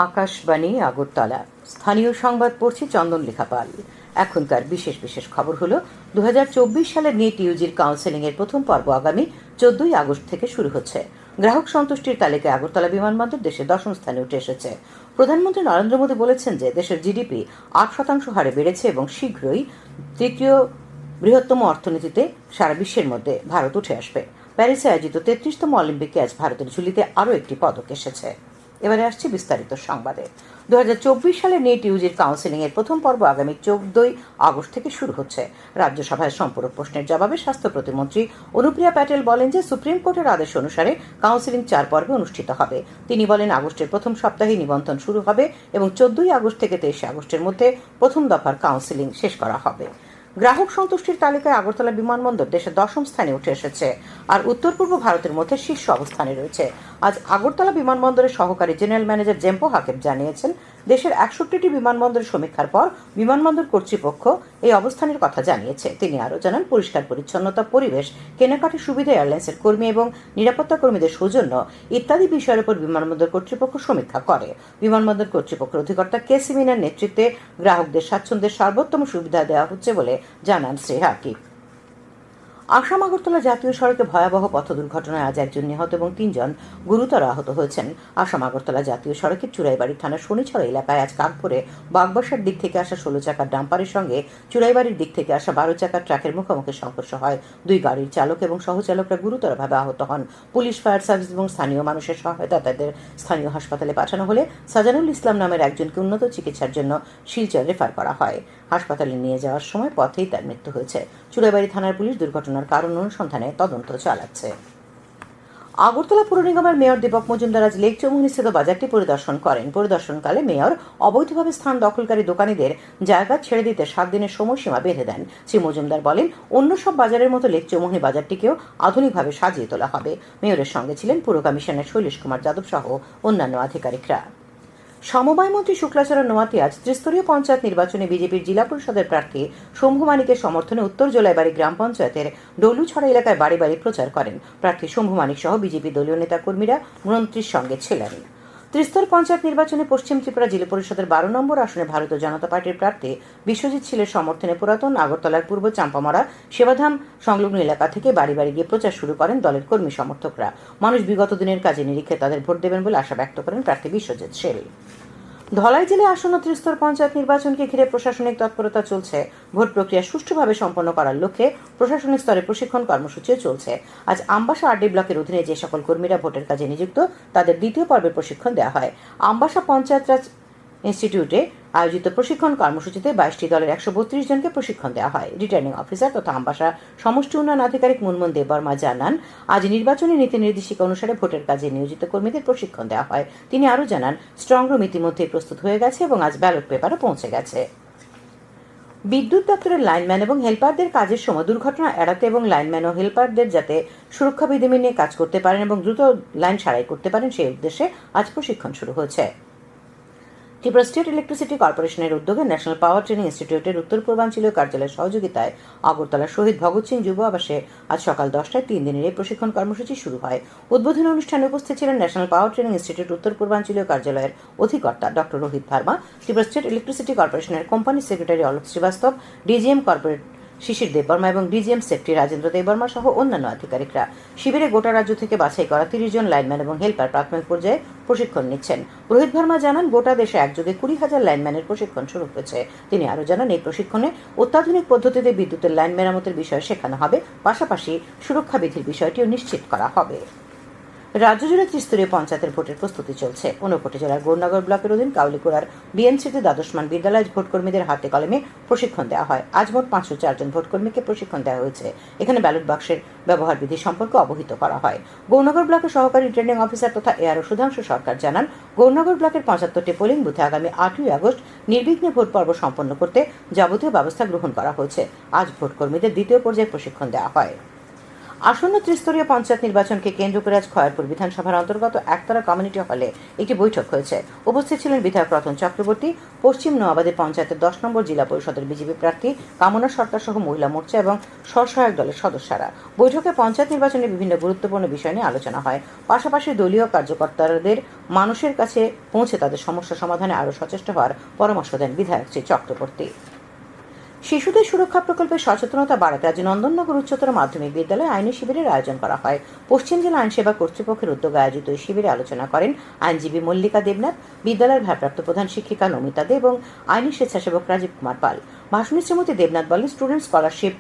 আকাশবাণী আগরতলা। স্থানীয় সংবাদ পড়ছি চন্দন লেখাপাল। এখনকার বিশেষ বিশেষ খবর হলো 2024 সালের নিট ইউজির কাউন্সেলিং এর প্রথম পর্ব আগামী 14 আগস্ট থেকে শুরু হচ্ছে। গ্রাহক সন্তুষ্টির তালিকায় আগরতলা বিমানবন্দর দেশে 10ম স্থানে উঠে এসেছে। প্রধানমন্ত্রী নরেন্দ্র মোদী বলেছেন যে দেশের জিডিপি 8% হারে বেড়েছে এবং শীঘ্রই তৃতীয় বৃহত্তম অর্থনীতিতে সারা বিশ্বের মধ্যে ভারত উঠে আসবে। প্যারিসে আয়োজিত 33তম অলিম্পিকে আজ ভারতের ঝুলিতে আরও একটি পদক এসেছে। এবারে আসছে বিস্তারিত সংবাদে। 2024 সালের নিট ইউজির কাউন্সেলিং এর প্রথম পর্ব আগামী 14 আগস্ট থেকে শুরু হচ্ছে। রাজ্যসভায় সম্পূরক প্রশ্নের জবাবে স্বাস্থ্য প্রতিমন্ত্রী অনুপ্রিয়া প্যাটেল বলেন যে সুপ্রিম কোর্টের আদেশ অনুসারে কাউন্সেলিং 4 পর্বে অনুষ্ঠিত হবে। তিনি বলেন আগস্টের প্রথম সপ্তাহে নিবন্ধন শুরু হবে এবং 14 আগস্ট থেকে 23 আগস্টের মধ্যে প্রথম দফার কাউন্সেলিং শেষ করা হবে। গ্রাহক সন্তুষ্টির তালিকায় আগরতলা বিমানবন্দর দেশের 10ম স্থানে উঠে এসেছে আর উত্তর পূর্ব ভারতের মধ্যে শীর্ষ অবস্থানে রয়েছে। আজ আগরতলা বিমানবন্দরের সহকারী জেনারেল ম্যানেজার জেম্পো হাকেব জানিয়েছেন দেশের 61টি বিমানবন্দরের সমীক্ষার পর বিমানবন্দর কর্তৃপক্ষ এই অবস্থানের কথা জানিয়েছে। তিনি আরও জানান পরিষ্কার পরিচ্ছন্নতা, পরিবেশ, কেনাকাটার সুবিধা, এয়ারলাইন্সের কর্মী এবং নিরাপত্তা কর্মীদের সৌজন্য ইত্যাদি বিষয়ের উপর বিমানবন্দর কর্তৃপক্ষ সমীক্ষা করে। বিমানবন্দর কর্তৃপক্ষের অধিকর্তা কে সিমিনার নেতৃত্বে গ্রাহকদের স্বাচ্ছন্দ্যের সর্বোত্তম সুবিধা দেওয়া হচ্ছে বলে জানান শ্রী হাকিব। আসাম আগরতলা জাতীয় সড়কে ভয়াবহ পথ দুর্ঘটনায় আজ একজন নিহত এবং 3 জন গুরুতর আহত হয়েছেন। আসাম আগরতলা জাতীয় সড়কের চুরাইবাড়ি থানার শনিছড়া এলাকায় আজ কাকপুরে বাগবাসার দিক থেকে আসা 16 চাকার ডাম্পারের সঙ্গে চুরাইবাড়ির দিক থেকে আসা 12 চাকার ট্রাকের মুখোমুখি সংঘর্ষ হয়। দুই গাড়ির চালক এবং সহচালকরা গুরুতরভাবে আহত হন। পুলিশ, ফায়ার সার্ভিস এবং স্থানীয় মানুষের সহায়তা তাদের স্থানীয় হাসপাতালে পাঠানো হলে সাজানুল ইসলাম নামের একজনকে উন্নত চিকিৎসার জন্য শিলচর রেফার করা হয়। হাসপাতালে নিয়ে যাওয়ার সময় পথেই তার মৃত্যু হয়েছে। চুরাইবাড়ি থানার পুলিশ দুর্ঘটনার কারণ অনুসন্ধানে তদন্ত চালাচ্ছে। আগরতলা পুর নিগমের মেয়র দীপক মজুমদার আজ লেক চৌমুহনীস্থিত বাজারটি পরিদর্শন করেন। পরিদর্শনকালে মেয়র অবৈধভাবে স্থান দখলকারী দোকানীদের জায়গা ছেড়ে দিতে 7 দিনের সময়সীমা বেঁধে দেন। শ্রী মজুমদার বলেন অন্য সব বাজারের মতো লেক চৌমুহনী বাজারটিকেও আধুনিকভাবে সাজিয়ে তোলা হবে। মেয়রের সঙ্গে ছিলেন পুর কমিশনার শৈলেশ কুমার যাদব সহ অন্যান্য আধিকারিকরা। সমবায় মন্ত্রী শুক্লাচরণ নোয়াতি আজ ত্রিস্তরীয় পঞ্চায়েত নির্বাচনে বিজেপির জেলা পরিষদের প্রার্থী শম্ভু মানিকের সমর্থনে উত্তর জোলাইবাড়ি গ্রাম পঞ্চায়েতের ডলুছড়া এলাকায় বাড়ি বাড়ি প্রচার করেন। প্রার্থী শম্ভু মানিক সহ বিজেপি দলীয় নেতাকর্মীরা মন্ত্রীর সঙ্গে ছিলেন। ত্রিস্তর পঞ্চায়েত নির্বাচনে পশ্চিম ত্রিপুরা জেলা পরিষদের 12 নম্বর আসনে ভারতীয় জনতা পার্টির প্রার্থী বিশ্বজিৎ ছিলের সমর্থনে পুরাতন আগরতলার পূর্ব চাম্পামারা সেবাধাম সংলগ্ন এলাকা থেকে বাড়ি বাড়ি গিয়ে প্রচার শুরু করেন দলের কর্মী সমর্থকরা। মানুষ বিগত দিনের কাজে নিরীক্ষে তাদের ভোট দেবেন বলে আশা ব্যক্ত করেন প্রার্থী বিশ্বজিৎ শেল। ধলাই জেলায় আসন্ন ত্রিস্তর পঞ্চায়েত নির্বাচনকে ঘিরে প্রশাসনিক তৎপরতা চলছে। ভোট প্রক্রিয়া সুষ্ঠুভাবে সম্পন্ন করার লক্ষ্যে প্রশাসনিক স্তরে প্রশিক্ষণ কর্মসূচিও চলছে। আজ আমবাসা আরডি ব্লকের অধীনে যে সকল কর্মীরা ভোটের কাজে নিযুক্ত তাদের দ্বিতীয় পর্বের প্রশিক্ষণ দেওয়া হয়। আমবাসা পঞ্চায়েত রাজ ইনস্টিটিউটে আয়োজিত প্রশিক্ষণ কর্মসূচিতে 22টি দলের 132 জনকে প্রশিক্ষণ দেওয়া হয়। রিটার্নিং অফিসার তথা আমবাসা সমষ্টি উন্নয়ন আধিকারিক মুনমুন দেববর্মা জানান আজ নির্বাচনী নীতি নির্দেশিকা অনুসারে ভোটের কাজে নিয়োজিত কর্মীদের প্রশিক্ষণ দেওয়া হয়। তিনি আরও জানান স্ট্রং রুম ইতিমধ্যেই প্রস্তুত হয়ে গেছে এবং আজ ব্যালট পেপারও পৌঁছে গেছে। বিদ্যুৎ দপ্তরের লাইনম্যান এবং হেল্পারদের কাজের সময় দুর্ঘটনা এড়াতে এবং লাইনম্যান ও হেল্পারদের যাতে সুরক্ষা বিধি মেনে কাজ করতে পারেন এবং দ্রুত লাইন সারাই করতে পারেন সেই উদ্দেশ্যে আজ প্রশিক্ষণ শুরু হয়েছে। ত্রিপুরা স্টেট ইলেকট্রিসিটি কর্পোরেশনের উদ্যোগে ন্যাশনাল পাওয়ার ট্রেনিং ইনস্টিটিউটের উত্তর পূর্বাঞ্চলীয় কার্যালয়ের সহযোগিতায় আগরতলার শহীদ ভগৎ সিং যুব আবাসে আজ সকাল 10টায় 3 দিনের এই প্রশিক্ষণ কর্মসূচি শুরু হয়। উদ্বোধনী অনুষ্ঠানে উপস্থিত ছিলেন ন্যাশনাল পাওয়ার ট্রেনিং ইনস্টিটিউট উত্তর পূর্বাঞ্চলীয় কার্যালয়ের অধিকর্তা doctor Rohit Verma, Tripura state electricity কর্পোরেশনের company secretary Alok Srivastava, DGM corporate Shishir Debbarma এবং ডিজিএম সেক্রেটারি রাজেন্দ্র দেববর্মা সহ অন্যান্য আধিকারিকরা। শিবিরে গোটা রাজ্য থেকে বাছাই করা 30 জন লাইনম্যান এবং হেল্পার প্রাথমিক পর্যায়ে প্রশিক্ষণ নিচ্ছেন। রোহিত ভার্মা জানান গোটা দেশে একযোগে 20,000 লাইনম্যানের প্রশিক্ষণ শুরু হয়েছে। তিনি আরও জানান এই প্রশিক্ষণে অত্যাধুনিক পদ্ধতিতে বিদ্যুতের লাইন মেরামতের বিষয় শেখানো হবে, পাশাপাশি সুরক্ষা বিধির বিষয়টিও নিশ্চিত করা হবে। রাজ্য জুড়ে ত্রিস্তরীয় পঞ্চায়েতের ভোটের প্রস্তুতি চলছে। 59 জেলার গৌরনগর ব্লকের অধীন কাউলিকুড়ার বিএমসিতে দ্বাদশমান বিদ্যালয়ে ভোটকর্মীদের হাতে কলমে প্রশিক্ষণ দেওয়া হয়। আজ মোট 504 জন ভোটকর্মীকে প্রশিক্ষণ দেওয়া হয়েছে। এখানে ব্যালট বাক্সের ব্যবহার বিধি সম্পর্কে অবহিত করা হয়। গৌরনগর ব্লকের সহকারী রিটার্নিং অফিসার তথা এআরও সুধাংশু সরকার জানান গৌরনগর ব্লকের 75টি পোলিং বুথে আগামী 8ই আগস্ট নির্বিঘ্নে ভোট পর্ব সম্পন্ন করতে যাবতীয় ব্যবস্থা গ্রহণ করা হয়েছে। আজ ভোটকর্মীদের দ্বিতীয় পর্যায়ে প্রশিক্ষণ দেওয়া হয়। আসন্ন ত্রিস্তরীয় পঞ্চায়েত নির্বাচনকে কেন্দ্র করে আজ খয়েরপুর বিধানসভার অন্তর্গত একতলা কমিউনিটি হলে একটি বৈঠক হয়েছে। উপস্থিত ছিলেন বিধায়ক রতন চক্রবর্তী, পশ্চিম নোয়াবাদী পঞ্চায়েতের 10 নম্বর জিলা পরিষদের বিজেপি প্রার্থী কামনা সরকার সহ মহিলা মোর্চা এবং স্বসহায়ক দলের সদস্যরা। বৈঠকে পঞ্চায়েত নির্বাচনে বিভিন্ন গুরুত্বপূর্ণ বিষয় নিয়ে আলোচনা হয়। পাশাপাশি দলীয় কার্যকর্তাদের মানুষের কাছে পৌঁছে তাদের সমস্যা সমাধানে আরও সচেষ্ট হওয়ার পরামর্শ দেন বিধায়ক শ্রী চক্রবর্তী। শিশুদের সুরক্ষা প্রকল্পে সচেতনতা বাড়াতে আজ নন্দননগর উচ্চতর মাধ্যমিক বিদ্যালয়ে আইনি শিবিরের আয়োজন করা হয়। পশ্চিম জেলা আইন সেবা কর্তৃপক্ষের উদ্যোগে আয়োজিত এই শিবিরে আলোচনা করেন আইনজীবী মল্লিকা দেবনাথ, বিদ্যালয়ের ভারপ্রাপ্ত প্রধান শিক্ষিকা নমিতা দে এবং আইনি স্বেচ্ছাসেবক রাজীব কুমার পাল। ভাষণে শ্রীমতী দেবনাথ বলেন, স্টুডেন্ট স্কলারশিপ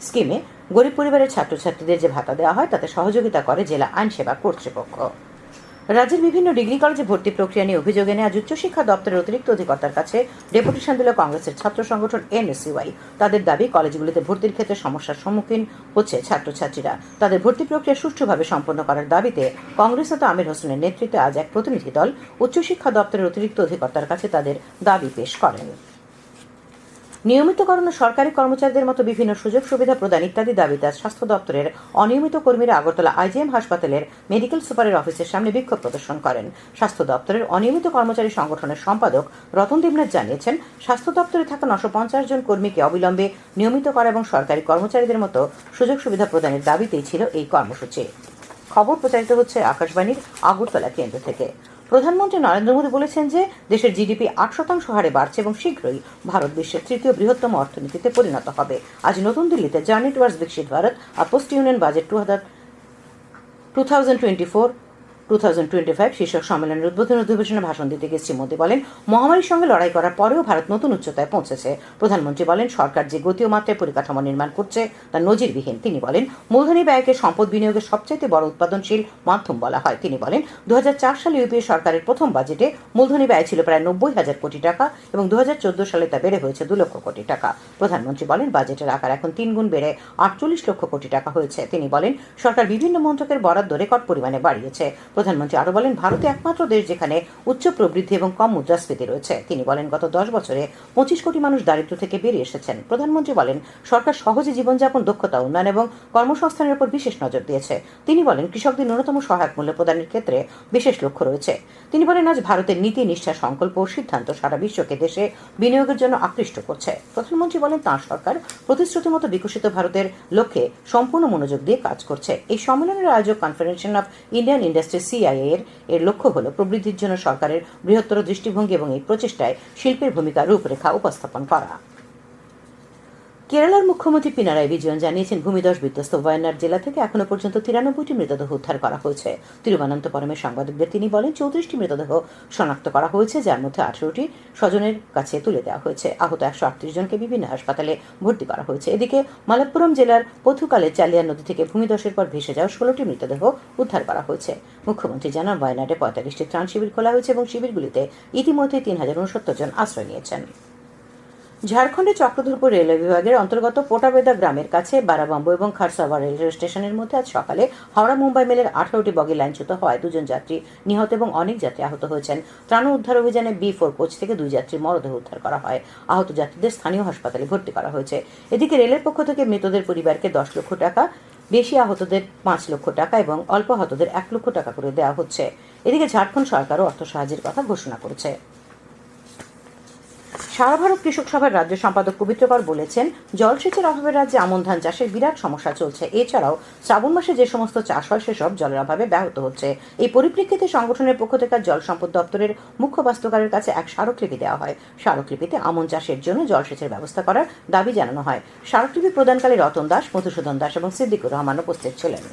স্কিমে গরিব পরিবারের ছাত্রছাত্রীদের যে ভাতা দেওয়া হয় তাতে সহযোগিতা করে জেলা আইন সেবা কর্তৃপক্ষ। রাজ্যের বিভিন্ন ডিগ্রি কলেজে ভর্তি প্রক্রিয়া নিয়ে অভিযোগ এনে আজ উচ্চশিক্ষা দপ্তরের অতিরিক্ত অধিকর্তার কাছে ডেপুটেশন দিল কংগ্রেসের ছাত্র সংগঠন এনএসইউআই। তাদের দাবি, কলেজগুলিতে ভর্তির ক্ষেত্রে সমস্যার সম্মুখীন হচ্ছে ছাত্রছাত্রীরা। তাদের ভর্তি প্রক্রিয়া সুষ্ঠুভাবে সম্পন্ন করার দাবিতে কংগ্রেস নেতা আমির হোসেনের নেতৃত্বে আজ এক প্রতিনিধি দল উচ্চশিক্ষা দপ্তরের অতিরিক্ত অধিকর্তার কাছে তাদের দাবি পেশ করেন। নিয়মিতকরণ ও সরকারি কর্মচারীদের মতো বিভিন্ন সুযোগ সুবিধা প্রদান ইত্যাদি দাবিতে আজ স্বাস্থ্য দপ্তরের অনিয়মিত কর্মীরা আগরতলা আইজিএম হাসপাতালের মেডিকেল সুপারের অফিসের সামনে বিক্ষোভ প্রদর্শন করেন। স্বাস্থ্য দপ্তরের অনিয়মিত কর্মচারী সংগঠনের সম্পাদক রতন দেবনাথ জানিয়েছেন, স্বাস্থ্য দপ্তরে থাকা 950 জন কর্মীকে অবিলম্বে নিয়মিত করা এবং সরকারি কর্মচারীদের মতো সুযোগ সুবিধা প্রদানের দাবিতেই ছিল এই কর্মসূচি। খবর প্রচারিত হচ্ছে আকাশবাণীর আগরতলা কেন্দ্র থেকে। প্রধানমন্ত্রী নরেন্দ্র মোদী বলেছেন যে দেশের জিডিপি 8% হারে বাড়ছে এবং শীঘ্রই ভারত বিশ্বের তৃতীয় বৃহত্তম অর্থনীতিতে পরিণত হবে। আজ নতুন দিল্লিতে জার্নি টুয়ার্ডস বিকশিত ভারত আর পোস্ট ইউনিয়ন বাজেট 2024-2025 শীর্ষক সম্মেলনের উদ্বোধনী অধিবেশনে ভাষণ দিতে গিয়ে শ্রী মোদী বলেন, মহামারীর সঙ্গে লড়াই করার পরেও ভারত নতুন উচ্চতায় পৌঁছেছে। প্রধানমন্ত্রী বলেন, সরকার যে গতি ও মাত্রায় পরিকাঠামো নির্মাণ করছে তা নজিরবিহীন। তিনি বলেন, মূলধনী ব্যয়কে সম্পদ বিনিয়োগের সবচাইতে বড় উৎপাদনশীল মাধ্যম বলা হয়। তিনি বলেন, 2004 সালে ইউপিএ সরকারের প্রথম বাজেটে মূলধনী ব্যয় ছিল প্রায় 90,000 কোটি টাকা এবং 2014 সালে তা বেড়ে হয়েছে 2 লক্ষ কোটি টাকা। প্রধানমন্ত্রী বলেন, বাজেটের আকার এখন 3 গুণ বেড়ে 48 লক্ষ কোটি টাকা হয়েছে। তিনি বলেন, সরকার বিভিন্ন মন্ত্রকের বরাদ্দ রেকর্ড পরিমাণে বাড়িয়েছে। প্রধানমন্ত্রী আরো বলেন, ভারতে একমাত্র দেশ যেখানে উচ্চ প্রবৃদ্ধি এবং কম মুদ্রাস্ফীতি রয়েছে। তিনি বলেন, গত 10 বছরে 25 কোটি মানুষ দারিদ্র্য থেকে বেরিয়ে এসেছেন। প্রধানমন্ত্রী বলেন, সরকার সহজে জীবনযাপন, দক্ষতা উন্নয়ন এবং কর্মসংস্থানের উপর বিশেষ নজর দিয়েছে। তিনি বলেন, কৃষকদের ন্যূনতম সহায়ক মূল্য প্রদানের ক্ষেত্রে বিশেষ লক্ষ্য রয়েছে। তিনি বলেন, আজ ভারতের নীতি, নিষ্ঠা, সংকল্প ও সিদ্ধান্ত সারা বিশ্বকে দেশে বিনিয়োগের জন্য আকৃষ্ট করছে। প্রধানমন্ত্রী বলেন, তাঁর সরকার প্রতিশ্রুতি মতো বিকশিত ভারতের লক্ষ্যে সম্পূর্ণ মনোযোগ দিয়ে কাজ করছে। এই সম্মেলনের আয়োজক confederation of Indian industry CIA এর লক্ষ্য হল প্রবৃদ্ধির জন্য সরকারের বৃহত্তর দৃষ্টিভঙ্গি এবং এই প্রচেষ্টায় শিল্পের ভূমিকা রূপরেখা উপস্থাপন করা। কেরালার মুখ্যমন্ত্রী পিনারাই বিজয়ন জানিয়েছেন, ভূমিধস বিধ্বস্ত ওয়ায়নাড জেলা থেকে এখনো পর্যন্ত 93টি মৃতদেহ উদ্ধার করা হয়েছে। তিরুবনন্তপুরমে সাংবাদিকদের তিনি বলেন, 34টি মৃতদেহ শনাক্ত করা হয়েছে, যার মধ্যে 18টি স্বজনের কাছে তুলে দেওয়া হয়েছে। আহত 138 জনকে বিভিন্ন হাসপাতালে ভর্তি করা হয়েছে। এদিকে মালাপ্পুরম জেলার পথুকালে চালিয়া নদী থেকে ভূমিধসের পর ভেসে যাওয়া 16টি মৃতদেহ উদ্ধার করা হয়েছে। মুখ্যমন্ত্রী জানান, ওয়ায়নাডে 45টি ত্রাণ শিবির খোলা হয়েছে এবং শিবিরগুলিতে ইতিমধ্যে 3069 জন আশ্রয় নিয়েছেন। ঝাড়খণ্ডের চক্রধরপুর রেলওয়ে বিভাগের অন্তর্গত পোটাবেদা গ্রামের কাছে বারাবাম্বু এবং খারসাওয়া রেলওয়ে স্টেশনের মধ্যে আজ সকালে হাওড়া মুম্বাই মেলের 18টি বগি লাইনচ্যুত হওয়ায় 2 জন যাত্রী নিহত এবং অনেক যাত্রী আহত হয়েছেন। ত্রাণ উদ্ধার অভিযানে B4 কোচ থেকে 2 যাত্রীর মরদেহ উদ্ধার করা হয়। আহত যাত্রীদের স্থানীয় হাসপাতালে ভর্তি করা হয়েছে। এদিকে রেলের পক্ষ থেকে মৃতদের পরিবারকে 10 লক্ষ টাকা, বেশি আহতদের 5 লক্ষ টাকা এবং অল্প আহতদের 1 লক্ষ টাকা করে দেওয়া হচ্ছে। এদিকে ঝাড়খণ্ড সরকারও অর্থ সাহায্যের কথা ঘোষণা করেছে। সারা ভারত কৃষক সভার রাজ্য সম্পাদক পবিত্র কর বলেছেন, জলসেচের অভাবে রাজ্যে আমন ধান চাষের বিরাট সমস্যা চলছে। এছাড়াও শ্রাবণ মাসে যে সমস্ত চাষ হয় সেসব জলের অভাবে ব্যাহত হচ্ছে। এই পরিপ্রেক্ষিতে সংগঠনের পক্ষ থেকে জল সম্পদ দপ্তরের মুখ্য বাস্তুকারের কাছে এক স্মারকলিপি দেওয়া হয়। স্মারকলিপিতে আমন চাষের জন্য জলসেচের ব্যবস্থা করার দাবি জানানো হয়। স্মারকলিপি প্রদানকালে রতন দাস, মধুসূদন দাস এবং সিদ্দিকুর রহমান উপস্থিত ছিলেন।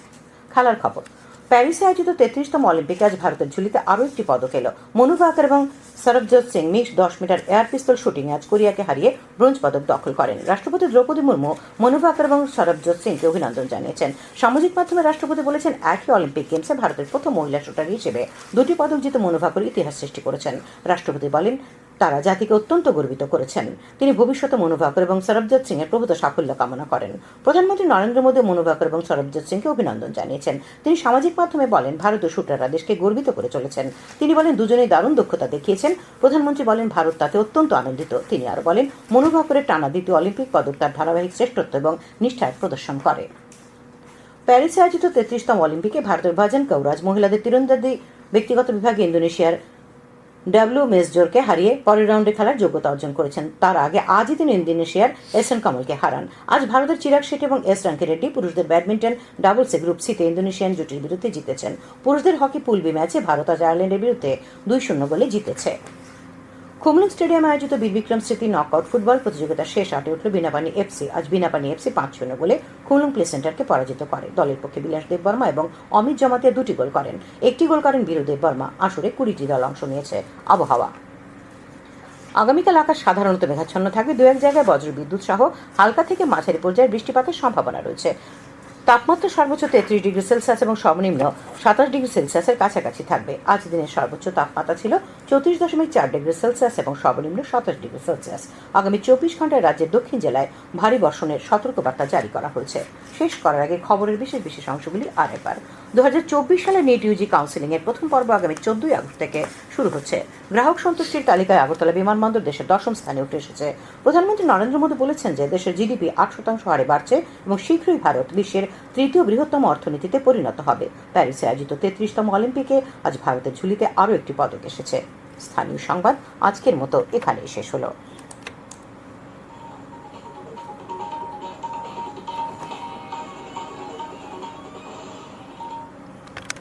খেলার খবর। প্যারিসে আয়োজিত 33তম অলিম্পিকে আজ ভারতের ঝুলিতে আরও একটি পদক এলো। মনু ভাকর এবং Sarabjot Singh mix 10 metre air pistol শুটিংয়ে আজ কোরিয়াকে হারিয়ে ব্রোঞ্জ পদক দখল করেন। রাষ্ট্রপতি দ্রৌপদী মুর্মু মনু ভাকর এবং সরবজোৎ সিংকে অভিনন্দন জানিয়েছেন। সামাজিক মাধ্যমে রাষ্ট্রপতি বলেছেন, একই অলিম্পিক গেমসে ভারতের প্রথম মহিলা শুটার হিসেবে 2টি পদক জিতে মনু ভাকর ইতিহাস সৃষ্টি করেছেন। রাষ্ট্রপতি বলেন, তারা জাতিকে অত্যন্ত গর্বিত করেছেন। তিনি ভবিষ্যতে মনু ভাকর এবং সরবজোৎ সিং এর প্রভূত সাফল্য কামনা করেন। প্রধানমন্ত্রী নরেন্দ্র মোদী মনু ভাকর এবং সরবজোৎ সিংকে অভিনন্দন জানিয়েছেন। তিনি সামাজিক মাধ্যমে বলেন, ভারতীয় শুটাররা দেশকে গর্বিত করে চলেছেন। তিনি বলেন, দুজনেই দারুণ দক্ষতা দেখিয়েছেন। প্রধানমন্ত্রী বলেন, ভারত তাতে অত্যন্ত আনন্দিত। তিনি আরো বলেন, মনু ভাকরের টানা 2টি অলিম্পিক পদক তার ধারাবাহিক শ্রেষ্ঠত্ব এবং নিষ্ঠার প্রদর্শন করে। প্যারিসে আয়োজিত 33তম অলিম্পিকে ভারতের ভাজন কৌরাজ মহিলাদের তীরন্দাজি ব্যক্তিগত বিভাগে ইন্দোনেশিয়ার ডাব্লিউ মেসজোরকে হারিয়ে পরের রাউন্ডে খেলার যোগ্যতা অর্জন করেছেন। তার আগে আজই তিনি ইন্দোনেশিয়ার এসএন কামালকে হারান। আজ ভারতের চিরাগ শেট্টি এবং এস রাঙ্কি রেড্ডি পুরুষদের ব্যাডমিন্টন ডাবলসে গ্রুপ সিতে ইন্দোনেশিয়ান জুটির বিরুদ্ধে জিতেছেন। পুরুষদের হকি পুল বি ম্যাচে ভারত আজ আয়ারল্যান্ডের বিরুদ্ধে 2-0 গোলে জিতেছে। খুমলুং স্টেডিয়ামে আয়োজিত বীর বিক্রম স্মৃতি নকআউট ফুটবল প্রতিযোগিতার শেষ আটে উঠল বিনাপানি এফসি। আজ বিনাপানি এফসি 5-0 গোলে খুমলুং প্লে সেন্টারকে পরাজিত করে। দলের পক্ষে বিলাস দেববর্মা এবং অমিত জমাতিয়া 2টি গোল করেন। একটি গোল করেন বীরু দেববর্মা। আসরে 20টি দল অংশ নিয়েছে। আবহাওয়া আগামীকাল আকাশ সাধারণত মেঘাচ্ছন্ন থাকবে। দু এক জায়গায় বজ্র বিদ্যুৎ সহ হালকা থেকে মাঝারি পর্যায়ে বৃষ্টিপাতের সম্ভাবনা রয়েছে। তাপমাত্রা সর্বোচ্চ 33 ডিগ্রি সেলসিয়াস এবং সর্বনিম্ন 27 ডিগ্রি সেলসিয়াসের কাছাকাছি থাকবে। আজ দিনের সর্বোচ্চ তাপমাত্রা ছিল 34.4 ডিগ্রি সেলসিয়াস এবং সর্বনিম্ন 27 ডিগ্রি সেলসিয়াস। আগামী 24 ঘন্টায় রাজ্যের দক্ষিণ জেলায় ভারী বর্ষণের সতর্কবার্তা জারি করা হয়েছে। শেষ করার আগে খবরের বিশেষ অংশগুলি আরেকবার। 2024 সালের নেট ইউজি কাউন্সেলিং এর প্রথম পর্ব আগামী 14 আগস্ট থেকে শুরু হচ্ছে। গ্রাহক সন্তুষ্টির তালিকায় আগরতলা বিমানবন্দর দেশের 10ম স্থানে উঠে এসেছে। প্রধানমন্ত্রী নরেন্দ্র মোদী বলেছেন যে দেশের জিডিপি 8% হারে বাড়ছে এবং শীঘ্রই ভারত বিশ্বের তৃতীয় বৃহত্তম অর্থনীতিতে পরিণত হবে। প্যারিসে আয়োজিত 33তম অলিম্পিকে আজ ভারতের ঝুলিতে আরও একটি পদক এসেছে। স্থানীয় সংবাদ আজকের মতো এখানেই শেষ হলো।